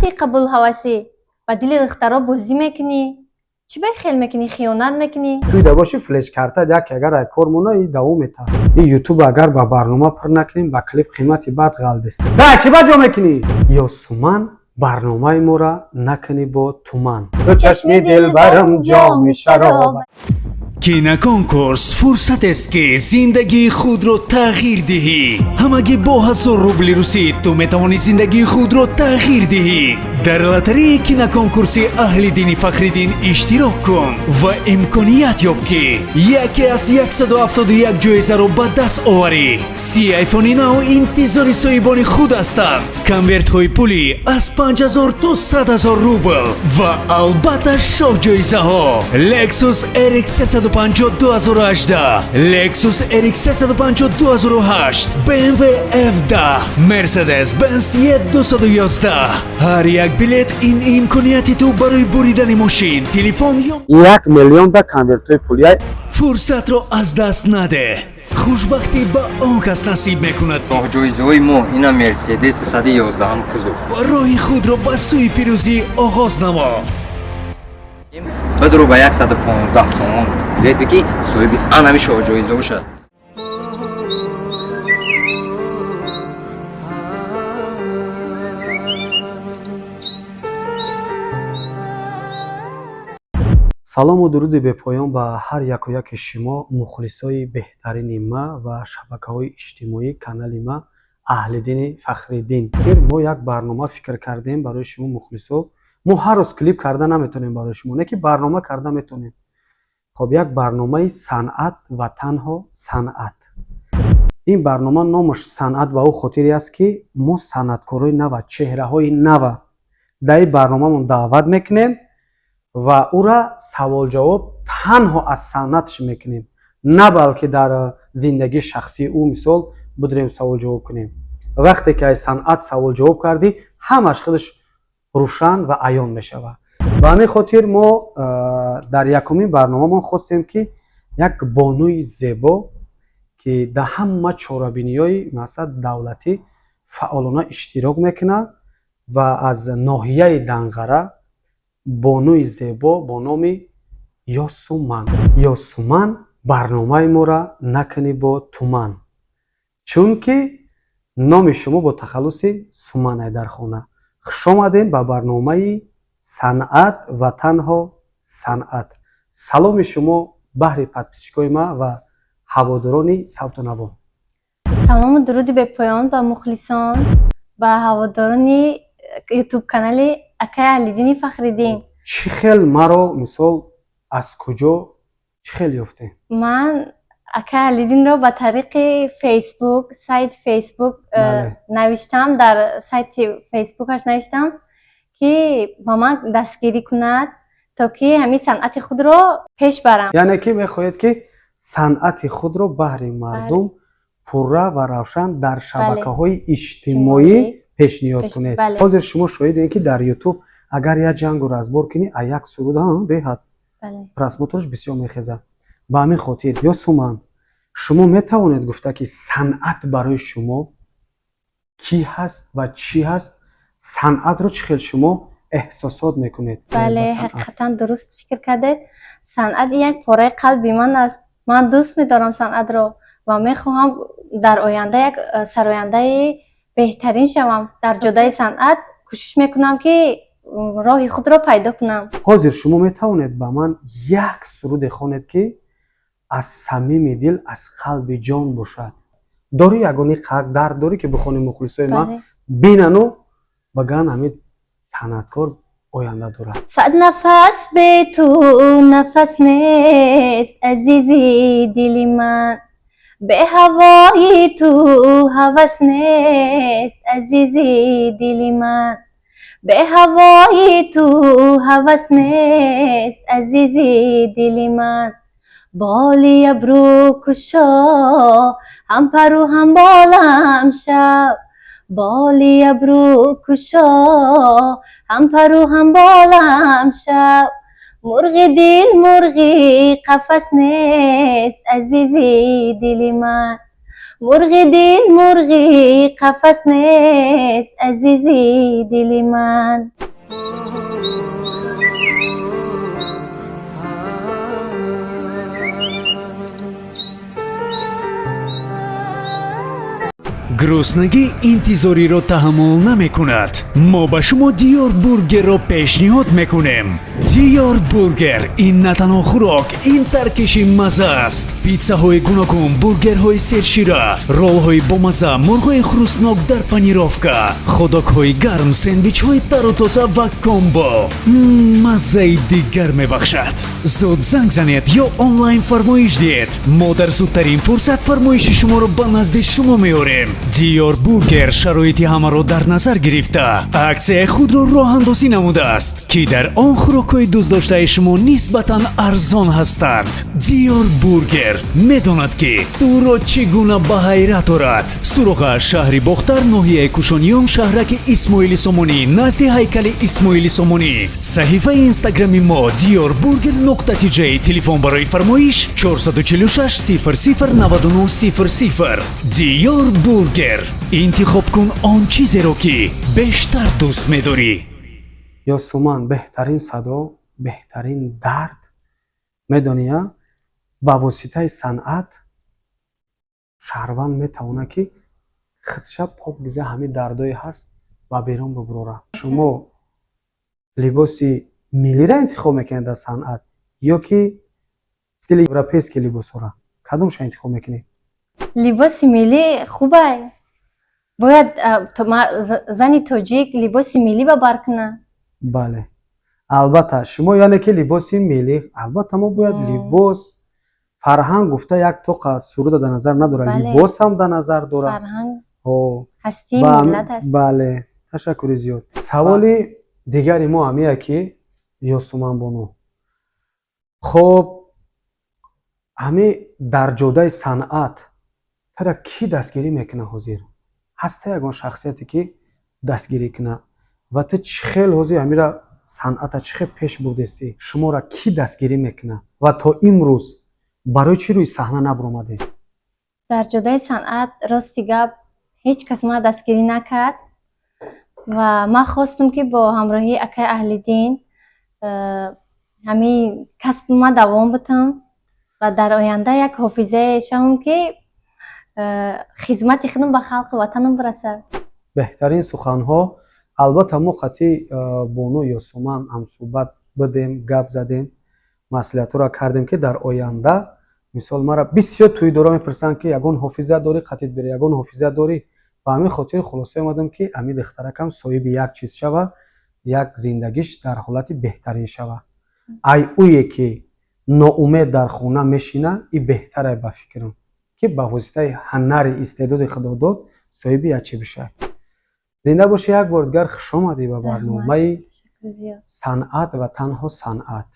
چی قبول هواسی با دل دخترها بازی میکنی؟ چی به خیال میکنی؟ خیانت میکنی؟ توی داشتی فلش کرده یک اگر کارمونه ای دوام میتا این یوتیوب اگر با برنامه پر نکنیم با کلیپ قیمتی بعد غلط است کی با جا میکنی یا سومن برنامه ما را نکنی با تومن تو چشم دل برم جام شراب. کینا کنکورس فرصت است که زندگی خود رو تغییر دهی. همگی با 1000 روبل روسی تو میتوانی زندگی خود رو تغییر دهی. در لاتاری کینا کنکورس اهل دین فخرالدین اشتراک کن و امکانیت یاب که یکی از 171 جایزه رو به دست آوری. 30 آیفون نو انتظار صاحبان خود هستند. کنورت های پولی از 5000 تا 100000 روبل و البته شاه جایزه ها. لکسوس RX 350 2018، لکسوس RX 350 2008، BMW F10، مرسدس بنز 211. هر یک بلیت این امکانیتی تو برای بریدن ماشین، تلفن یا 1 میلیون تا کنورت های پولی فرصت رو از دست نده. خوشبختی با آن کس نصیب میکند جایزه های ما اینا مرسدس 111 هم کزوف و راه خود را به سوی پیروزی آغاز نما. بدرو با 115 تومان بلیت بگی صاحب انمی شاه جایزه باشد. سلام و درود به پایان با هر یک و یک شما مخلصای بهترین ما و شبکه‌های اجتماعی کانال ما اهل دین فخرالدین. ما یک برنامه فکر کردیم برای شما مخلصا. ما هر روز کلیپ کردن نمیتونیم برای شما، نه که برنامه کردن میتونیم. خب یک برنامه صنعت و تنها صنعت. این برنامه نامش صنعت به او خاطری است که ما صنعتکارای نو، چهره‌های نو در این برنامه من دعوت میکنیم و او را سوال جواب تنها از صنعتش میکنیم، نه بلکه در زندگی شخصی او مثال بدریم سوال جواب کنیم. وقتی که از صنعت سوال جواب کردی همش خودش روشن و عیان میشود. به همین خاطر ما در یکمین برنامه ما خواستیم که یک بانوی زیبا که در همه چاره‌بینی‌های مثلا دولتی فعالانه اشتراک میکنه و از ناحیه دنقره بانوی زیبا با نام یاسومن برنامه ما را نکنی با تومن، چون که نام شما با تخلص سومن در خانه. خوش آمدین به برنامه صنعت و تنها صنعت. سلام شما بهر پادپیسچیکای ما و هواداران صوت و نوا. سلام و درودی به پایان و مخلصان و هواداران یوتیوب کانال اکای اهل دین فخرالدین. چی خیل مرا مثال از کجا چی خیل یافته؟ من اکای اهل دین را با طریق فیسبوک، سایت فیسبوک نوشتم، در سایت فیسبوکش نوشتم که با من دستگیری کند تا که همین صنعت خود را پیش برم. یعنی که میخواهید که صنعت خود را بهر مردم پرره و روشن در شبکه‌های اجتماعی پیشنهاد کنید. حاضر شما شاهد این که در یوتیوب اگر یک جنگ رو از بار کنی یک سرود به حد پرسماتورش بسیار میخزه. به همین خاطر یاسومن شما میتوانید گفته که صنعت برای شما کی هست و چی هست؟ صنعت رو چه شما احساسات میکنید؟ بله حقیقتا درست فکر کردید. صنعت یک پاره قلبی من است. من دوست میدارم صنعت رو و میخواهم در آینده یک سراینده بهترین شوم. در جدای صنعت کوشش میکنم که راه خود را پیدا کنم. حاضر شما میتوانید به من یک سرود خوانید که از صمیم دل از قلب جان باشد. داری یگانی قدر داری که بخونی مخلصای من بیننو بگن همین صنعتکار آینده دارد. صد نفس به تو نفس نیست عزیزی دلی من، به هوای تو هوس نیست عزیزی دلی من، به هوای تو هوس نیست عزیزی دلی من. بالی ابرو کشا هم پرو هم بالم شب، بالی ابرو کشا هم پرو هم بالم شب. مرغ دل مرغی قفس نیست عزیزی دلی من، مرغی دل مرغی قفس نیست عزیزی دل من. груснагӣ интизориро таҳаммул намекунад. мо ба шумо диёр бургерро пешниҳод мекунем. диёр бургер ин на танҳо хӯрок, ин таркиши мазза аст. питсаҳои гуногун, бургерҳои сершира, роллҳои бомазза, мурғои хрустнок дар панировка, ходокҳои гарм, сендвичҳои тару тоза ва комбо маззаи дигар мебахшад. зуд занг занед ё онлайн фармоиш диҳед. мо дар зудтарин фурсат фармоиши шуморо ба назди шумо меорем. диёр бургер шароити ҳамаро дар назар гирифта аксияи худро роҳандозӣ намудааст, ки дар он хӯрокҳои дӯстдоштаи шумо нисбатан арзон ҳастанд. диёр бургер медонад ки тӯро чӣ гуна ба ҳайрат орад. суроға шаҳри бохтар, ноҳияи кушониён, шаҳраки исмоили сомонӣ, назди ҳайкали исмоили сомонӣ. саҳифаи инстаграми мо диёр бургер j. телефон барои фармоиш 446 00 99 00. диёр бургер, интихоб кун он чизеро ки бештар дӯст медорӣ. ёсуман беҳтарин садо, беҳтарин дард медония. ба воситаи санъат шаҳрванд метавонад ки худша пок биза ҳамин дардое ҳаст ва берун бибурора. шумо либоси миллиро интихоб мекунед дар санъат ё ки стили европейски либосора? кадомша интихоб мекунед? либоси миллӣ хубай. бояд зани тоҷик либоси миллӣ ба бар кунад. бале, албатта шумо яъне ки либоси миллӣ, албатта мо бояд либос фарҳанг гуфта як тоқа суруда дар назар надорад, либос ҳам дар назар дорад. фарҳанг ҳастии миллат аст. бале, ташаккури зиёд. саволи дигари мо ҳамия ки ёсуманбону, хоб ҳами дар ҷодаи санъат тара кӣ дастгирӣ мекуна ҳозир? ҳаста ягон шахсияте ки дастгирӣ куна ва ту чӣ хел ҳозир ҳамира санъата чӣ хел пеш бурдестӣ? шуморо кӣ дастгирӣ мекуна ва то имрӯз барои чӣ рӯи саҳна набуромадед? дар ҷодаи санъат рости гап ҳеҷ кас ма дастгирӣ накард ва ман хостам ки бо ҳамроҳии акаи Аҳлиддин ҳамин касби ма давом битам ва дар оянда як ҳофизае шавам ки хизмати худам ба халқи ватанам бирасад. беҳтарин суханҳо. албатта мо хати бону ёсуман ҳамсӯҳбат будем, гап задем, маслиҳатҳоро кардем ки дар оянда мисол мара бисёр тӯйдорон мепурсанд ки ягон ҳофиза дорӣ, қатид бирӣ, ягон ҳофиза дорӣ. ба ҳамин хотир хулоса омадам ки ҳамин духтаракам соҳиби як чиз шава, як зиндагиш дар ҳолати беҳтарин шава. ай уе ки ноумед дар хона мешина, и беҳтара ба фикрам ки ба воситаи ҳунари истеъдоди худодод соҳиби як чӣ бишад. зинда бошӣ. як бор дигар хушомадӣ ба барномаи санъат ва танҳо санъат.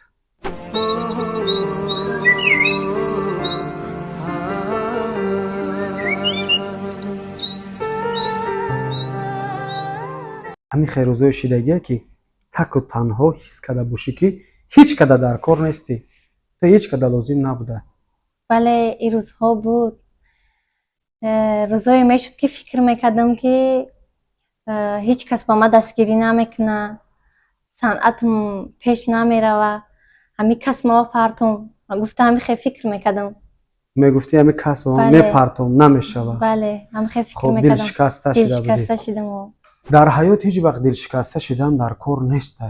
ҳамин хайрӯзои шидагие ки таку танҳо ҳис карда бошӣ ки ҳеҷ када дар кор нестӣ, то ҳеҷ када лозим набуда. бале ин рӯзҳо буд. рӯзое мешуд ки фикр мекардам ки ҳеҷ кас ба ман дастгирӣ намекуна, санъатам пеш намерава, ҳамин кас ма партом. гуфта ҳамин хел фикр мекардам. мегуфти ҳамин кас ба ман мепартом намешава. бале ҳамин хел фикр хоб мекардам. дилшикаста шидам. дар ҳаёт ҳеҷ вақт дилшикаста шидан дар кор неста.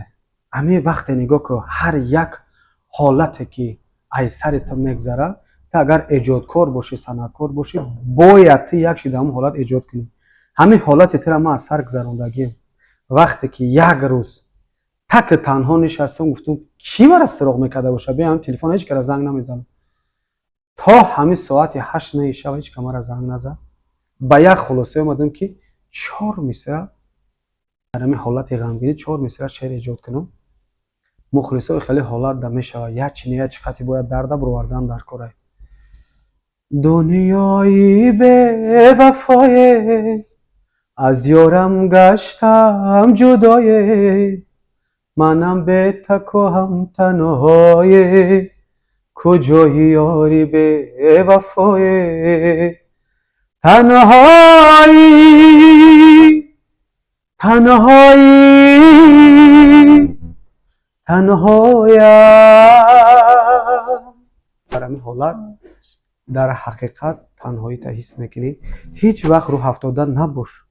ҳамин вақте нигоҳ кун, ҳар як ҳолате ки аз сари ту мегзара, ту агар эҷодкор бошӣ, санъаткор бошӣ, бояд ту як шида ҳамин ҳолат эҷод кунӣ. ҳамин ҳолати тура ман аз сар гузарондагиам. вақте ки як рӯз таку танҳо нишастам, гуфтам кӣ мара суроғ мекарда бошад, бия ҳамин телефон ҳеҷ кара занг намезанам. то ҳамин соати 8 наи шаб ҳеҷ ка мара занг назад. ба як хулосае омадам ки 4 мисра дар ҳамин ҳолати ғамгинӣ 4 мисра шеър эҷод кунам. мухлисои хеле ҳолат да мешавад, як чиния чиқати бояд дарда буровардан дар корай. дунёи бевафое аз ёрам гаштам ҷудое, манам бетаку ҳам танҳое, куҷои ёри бевафое. تنهایی تنهایی تنهایم. در همین حالت در حقیقت تنهایی تا حس میکنی. هیچ وقت رو افتاده نباش،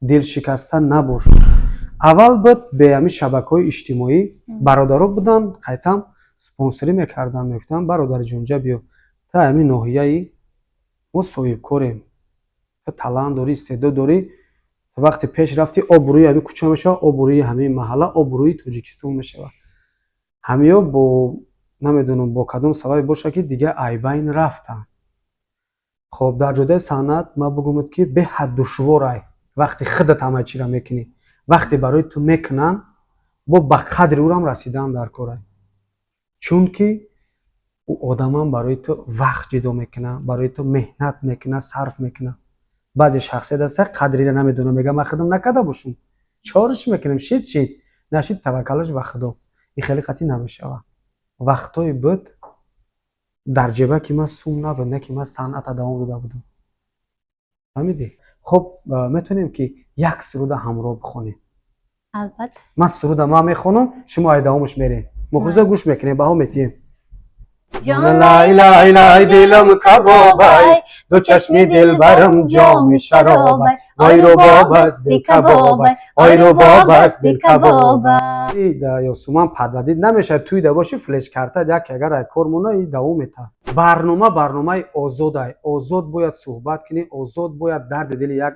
دل شکسته نباش. اول بود به همین شبکه‌های اجتماعی برادرها بودن قیتم سپانسری میکردن، میگفتن برادر جونجا بیا تا همین ناحیه ما صاحب کاریم، تو талант داری، استعداد داری، تو وقتی پیش رفتی آبروی همین کوچه میشه، آبروی همین محله، آبروی تاجیکستان میشه. همیا با نمیدونم با کدوم سبب باشه که دیگه ایبین رفتن. خب در جدای صنعت ما بگم که به حد دشواره وقتی خودت همه چی را میکنی، وقتی برای تو میکنن با قدر او هم رسیدن در کاره، چون که او آدم هم برای تو وقت جدا میکنه، برای تو مهنت میکنه، صرف میکنه. بعضی شخصیت هست قدری را نمیدونه، میگه من خودم نکرده باشم چارش میکنیم، شید نشید توکلش به خدا. این خیلی قطعی نمیشه. وقتای بود در جبه که من سوم نبود، نه که من صنعت دوام داده بودم. فهمیدی؟ خب میتونیم که یک سرود همراه بخونیم. البته من سرود ما میخونم، شما ای دوامش میرین، مخلصا گوش میکنیم، بها میتیم. جان لای لای لای دلم کبابای، دو چشمی دل برم جام شرابای، آی رو باب است دی کبابای، آی رو باب است دی کبابای. یا سومان پدادید نمیشه توی دا باشی فلش کرده یک اگر کارمونه ای دوام میته. برنامه آزاده، آزاد باید صحبت کنی، آزاد باید درد دل یک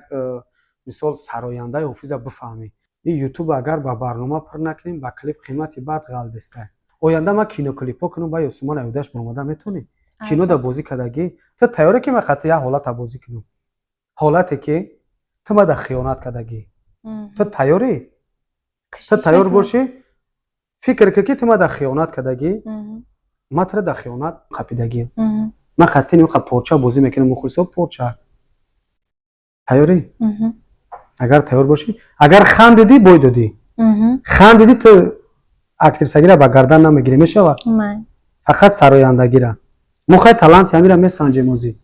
مثال سراینده حافظ بفهمی. این یوتیوب اگر با برنامه پر نکنیم با کلیپ قیمتی بعد غلطسته. آینده ما کینو کلیپا کنم با یوسمان ایودش برآمده میتونی کینو دا بازی کردگی تو تیاره که من خاطر یه حالت بازی کنم، حالتی که تو ما دا خیانت کردگی، تو تیاری، تو تیار باشی فکر که تو ما دا خیانت کردگی، ما تر دا خیانت قپیدگی. من خاطر نیم پورچا بازی میکنم، مخلصا پورچا تیاری. اگر تیار باشی، اگر خندیدی بوی دادی، خندیدی تو اکترسگی را با گردن نمیگیری، میشه فقط سرایندگی را مخای талант همین را میسنجی موزی.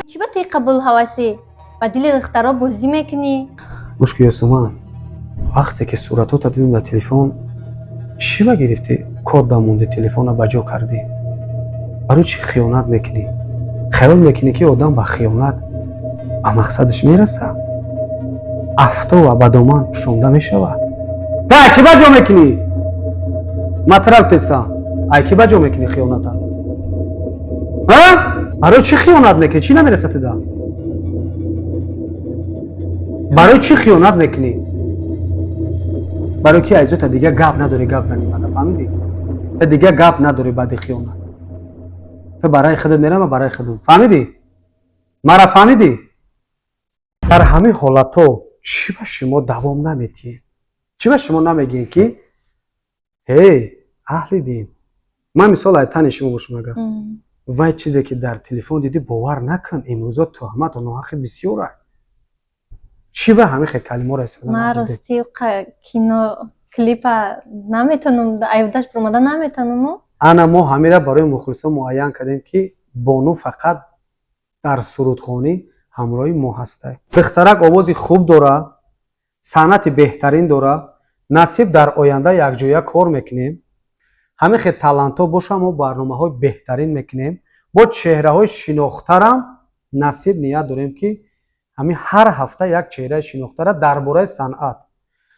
چی با تی قبول حواسی با دل دخترها بازی میکنی؟ مشکل یاسومان وقتی که صورتو تا دیدم در تلفن چی با گرفتی کد بمونده تلفن را بجا کردی؟ برای چی خیانت میکنی؟ خیال میکنی که آدم با خیانت به مقصدش میرسه؟ افتا و بدامان شونده میشوه. تو اکی بجا میکنی؟ مطرف تستا اکی بجا میکنی خیانت ها؟ برای چی خیانت میکنی؟ چی نمیرسه تدا؟ برای چی خیانت میکنی؟ برای که ایزو تا دیگه گپ نداری گپ زنی مده، فهمیدی؟ تا دیگه گپ نداری بعد خیانت. تو برای خودت میرم و برای خودم، فهمیدی؟ مرا فهمیدی؟ در همین حالتو چی به شما دوام نمیتین؟ چی به شما نمیگین که هی اهل دین، من مثال ایتن شما باشم اگر وای چیزی که در تلفن دیدی باور نکن، امروزا تهمت و ناحق بسیاره. چی به همین خیلی کلمه را استفاده من نمیدی؟ راستی کینو کلیپ نمیتونم ایودش برآمده نمیتونم. انا ما همین را برای مخلصا معین کردیم که بانو فقط در سرودخوانی همراهی ما هسته. دخترک آوازی خوب داره، صنعت بهترین داره، نصیب در آینده یک جای کار میکنیم. همین خیلی талант ها باشه، ما برنامه های بهترین میکنیم، با چهره های شناخته هم نصیب نیت داریم که همین هر هفته یک چهره شناخته را درباره صنعت،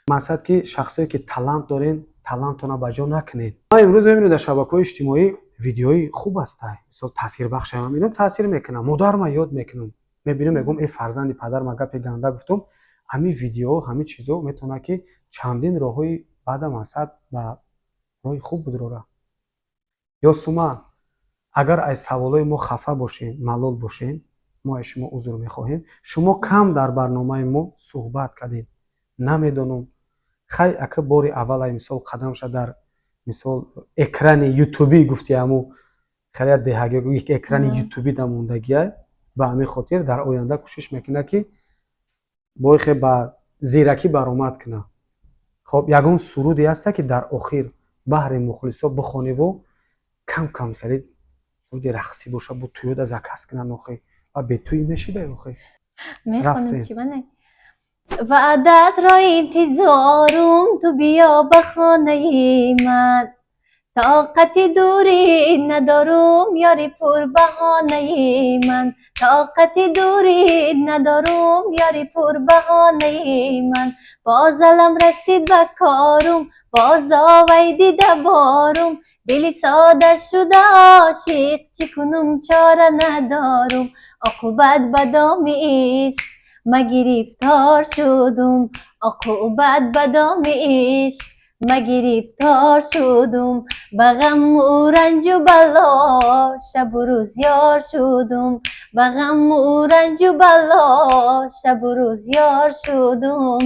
مقصد که شخصی که талант دارین талант را بجا نکنین. ما امروز میبینیم در شبکه‌های اجتماعی ویدیوهای خوب است، مثلا تاثیر بخش هم میبینم تاثیر میکنه، مادر ما یاد میکنم، میبینم میگم ای فرزند پدر ما گپ گنده گفتم، همین ویدیو همین چیزا میتونه که چندین راهی بعد مقصد و رای خوب بود رو. یا سوما اگر از سوالای ما خفه باشین، ملال باشین، ما از شما عذر میخواهیم. شما کم در برنامه ما صحبت کردین، نمیدونم خیلی اکه باری اول ای مثال قدم شد در مثال اکران یوتیوبی گفتی، امو خیلی دهگی یک اکران یوتیوبی دموندگیه، به همین خاطر در آینده کوشش میکنه که بای خیلی با زیرکی برآمد کنه. خب یگان سرودی هست که در آخر بهر مخلصا بخونی و کم کم خیلی سرود رقصی باشه، با تویود از کس کنن نخی و به توی میشیده آخه میخونم رفتیم. چی بنه وعدت را انتظارم تو بیا به خانه من طاقت دوری ندارم یاری پر بهانه من طاقت دوری ندارم یاری پر بهانه من باز علم رسید به کارم باز آوی دیده بارم دلی ساده شده عاشق چی کنم چاره ندارم عاقبت به دام عشق ما گرفتار شدم عاقبت به دام عشق ما گرفتار شدم به غم و رنج و بلا شب و روز یار شدم به غم و رنج و بلا شب و روز یار شدم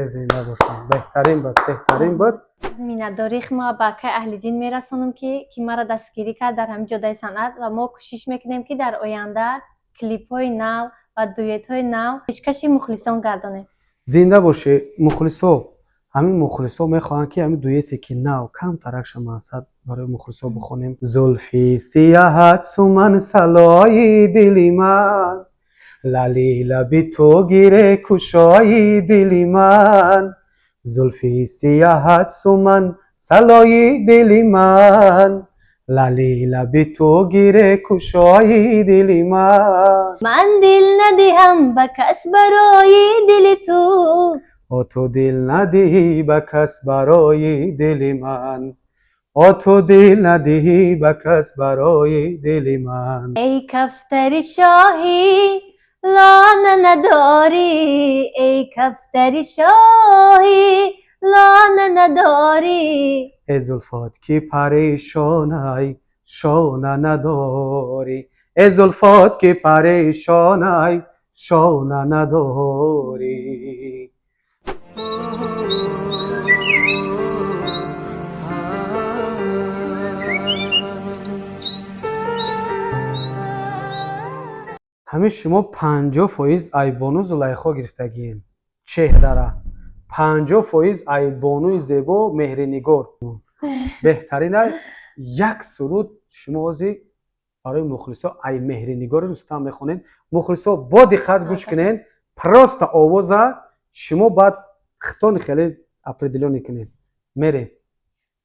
زنده باشم. بهترین بود. مینداریخ ما به که اهل دین میرسونم که مرا دستگیری کرد در همین جدای صنعت و ما کوشش میکنیم که در آینده کلیپ های نو و دویت های نو پیشکش مخلصان گردانیم. زنده باشه مخلصا. همین مخلصا میخواهند که همین دویتی که نو کم ترکش مقصد برای مخلصا بخونیم. زلفی سیاحت سومن سلای دلی من لالی لبی تو گیره کشای دلی من زلفی سیاحت سومن سلای دلی من لالی لبی تو گیره کشای دلی من دل ندهم به کس برای دل تو تو دل ندهی به کس برای دل من تو دل ندهی به کس برای دل من ای کفتر شاهی لانه نداری ای کفتر شاهی لانه نداری ای زلفات که پریشانای شانه نداری ای زلفات که پریشانای شانه نداری همه شما 50% ایبانو زلیخا گرفتگین چهره را 50% ایبانوی زیبا مهرنگار بهترین یک سرود شما ازی برای مخلصا ای مهرنگار رستم میخونین. مخلصا با دقت گوش کنین پراست آواز شما بعد خطان خیلی اپردیلو کنین. میره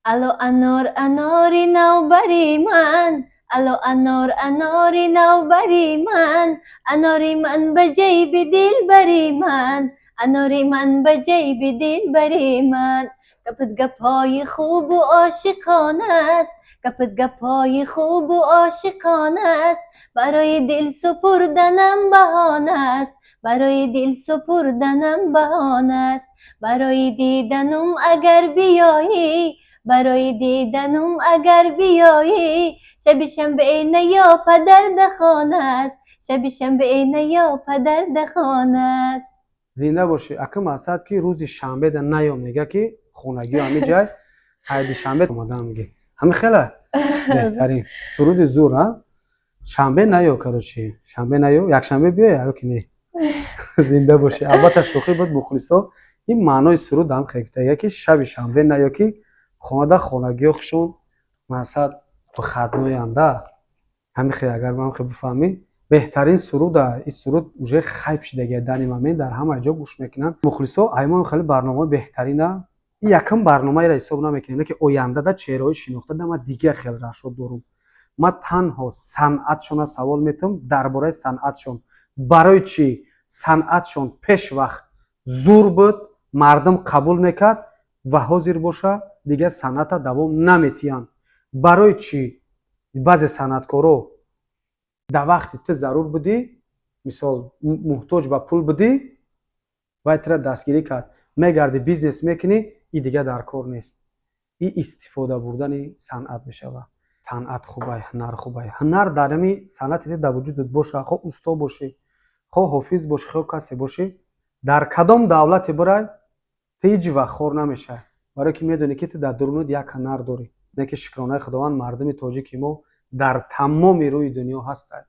الو انار اناری نوبری من الو انار اناری نوبری من اناری من به جیب دل بری من اناری من به جیب دل بری من گپت گپای خوب و عاشقانه است گپت گپای خوب و عاشقانه است برای دل سپردنم بهانه است برای دل سپردنم بهانه است برای دیدنم اگر بیایی برای دیدنم اگر بیایی شب شنبه یا پدر دخانه است شب شنبه یا پدر دخانه است. زنده باشی. اکه مقصد که روز شنبه در نیام میگه که خونگی همه جای هایدی شنبه اومدن میگه همه خیلی بهترین سرود زور ها. شنبه نیو کروچی شنبه نیو یک شنبه بیا یا که نه. زنده باشی. البته شوخی بود مخلصا این معنای سرود هم خیلی که یکی شب شنبه نیو که خونده خونگی خشون مقصد تو خدمای انده همه خیلی اگر من خیلی بفهمی بهترین سرود این سرود уже хайп шидаги дани мамин дар ҳама ҷо гӯш мекунанд. мухлисо аймон хеле барномаи беҳтарина якам барномаеро ҳисоб намекунем ки ояндада чеҳраҳои шинохтада ма дигар хеле рашод дорум. ма танҳо санъатшона савол метавонам дар бораи санъатшон барои чӣ санъатшон пеш вақт зур буд мардум қабул мекард ва ҳозир боша дигар санъата давом наметиҳанд. барои чӣ баъзе санъаткоро در وقتی تو ضرور بودی مثال محتاج به پول بودی و تو دستگیری کرد میگردی بیزنس میکنی این دیگه در کار نیست. این استفاده بردن صنعت میشه. صنعت خوبه هنر خوبه هنر در همین صنعت در وجود باشه خو استاد باشی خو حافظ باشی خو کسی باشی در کدام دولت برای تو هیچ وقت خور نمیشه برای که میدونی که تو در درونت یک هنر داری. نه که شکرانه خداوند مردم تاجیک ما در تمام روی دنیا هستند.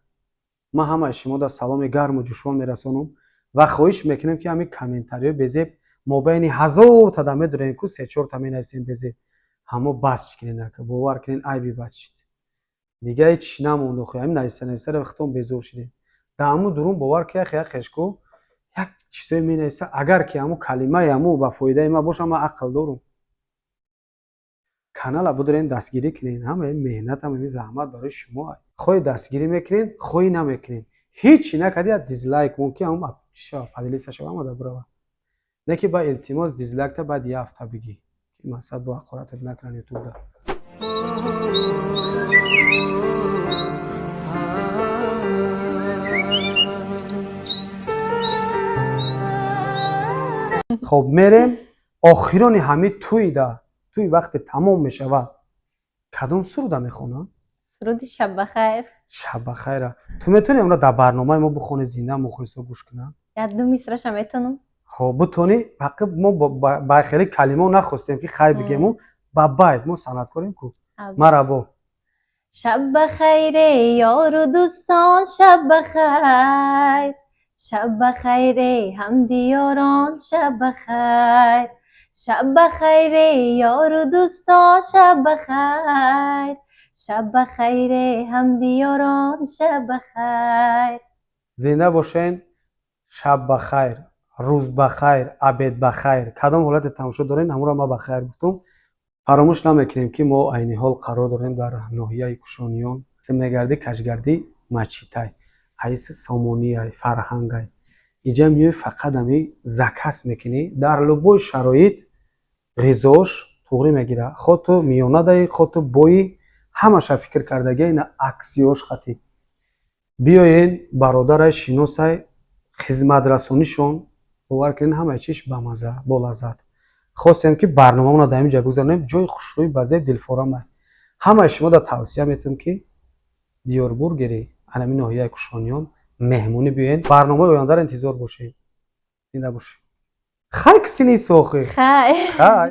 ما همه شما در سلام گرم و جوشان میرسونم و خواهش میکنم که همین کامنتاری بزنید. ما بین 1000 تا دمه داریم که 3-4 تا می نویسیم بزنید. همه بس کنین که باور کنین ای بی بس شد. دیگه هیچ نمونده خو همین نایسه وقتون بزور شدیم دامو درون باور که خیا خشکو یک چیزی می نایسه اگر که همو کلمه همو با فایده ما باشه ما عقل دارم کانال بدرین دستگیری کنین همه این مهنت همه این زحمت برای شما خوی دستگیری میکنین خوی نمیکنین هیچی نکردی دیزلایک ممکن هم شا پادلیسا شما ما دبروا نه که با التماس دیزلایک تا بعد یه هفته بگی که مثلا با حقارتت نکنن یوتیوب دا خب میریم آخران همه توی وقت تمام میشود کدوم سروده میخونن؟ سرود شب بخیر. شب بخیر. تو میتونی اون رو در برنامه ما بخونی زنده مخلصا گوش کنن؟ یا دو میسرش هم میتونم. خب بتونی فقط ما با خیلی کلمه نخواستیم که خیر بگیم با باید ما سند کنیم کو مرحبا شب بخیر یار و دوستان شب بخیر شب بخیر هم دیاران شب بخیر شب بخیر یار و دوستان شب بخیر شب بخیر هم دیاران شب بخیر. زنده باشین. شب بخیر، روز بخیر، عبد بخیر. کدام حالت تماشا دارین همون رو ما بخیر گفتم. فراموش نمیکنیم که ما عین حال قرار داریم در ناحیه کوشانیان سمگردی کشگردی مچیتای ایس سامونی فرهنگ اینجا میای فقط همی زکس میکنی در لبوی شرایط غذاش توغری میگیره خودتو میونه دای خودتو بوی همش فکر کردگی این عکسیاش خطی بیاین برادر شینوسای خدمت رسونیشون باور کنین همه چیش با مزه با لذت خواستیم که برنامه رو در اینجا بگذاریم جای خوشروی بازی دلفورم همه شما دا توصیه میتونم که دیاربورگری علمی ناحیه کوشانیان مهمونی بیاین برنامه آینده رو انتظار باشین. این باشین. خیلی کسی نیست آخه. خیر. خیر.